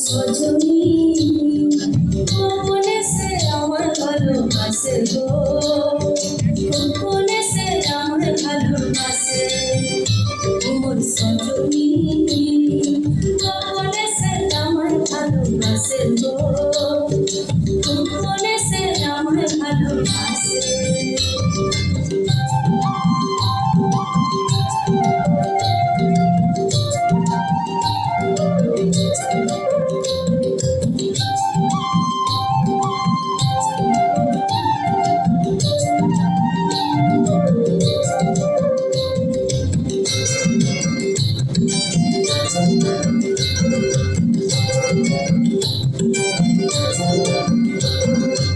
সজনী গোপনে সে আমার ভালোবাসে গো, গোপনে সে আমার ভালোবাসে। মোর সজনী গোপনে সে আমার ভালোবাসে গো, গোপনে সে আমার ভালোবাসে।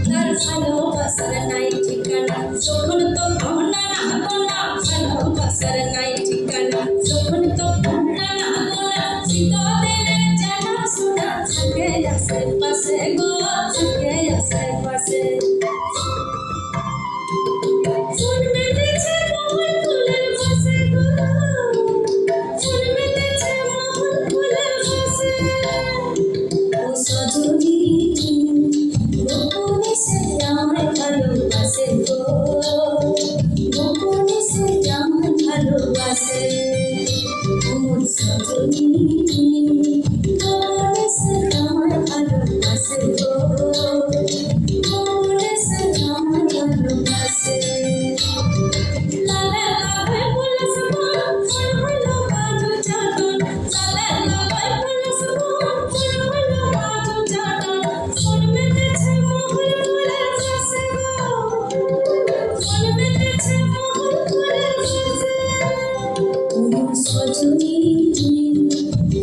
তার ভালোবাসার নাই ঠিকানা, যখন তখন না গোনা, ভালোবাসার নাই ঠিকানা, যখন তখন না গোনা, চিরদিনের জানাশোনা থাকে আশেপাশে গো, থাকে আশেপাশে। ফুল মেটেছে মহল ফুলের বাসে গো, ফুল মেটেছে মহল ফুলের বাসে। ও সজনী গোপনে সে আমার ভালোবাসে গো, গোপনে সে আমার ভালোবাসে। মোর সজনী গোপনে সে আমার ভালোবাসে গো, গোপনে সে আমার ভালোবাসে। লালা লালা পলাশ মন হলো বাজু চাটন, লালা লালা পলাশ মন হলো বাজু চাটন। মন মেতেছে মহল ফুলের বাসে গো, মন মেতেছে মহল ফুলের বাসে। মোর সজনী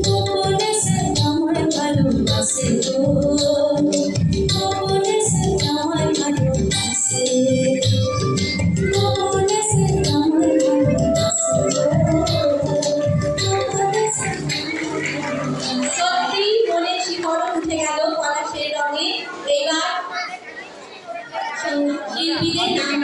গোপনে সে আমার ভালোবাসে গো, গোপনে সে আমার ভালোবাসে, গোপনে সে আমার ভালোবাসে গো, গোপনে সে। সত্যি মনে শিহরণ উঠে গেল পলাশের রঙে। এবার শিল্পীদের নাম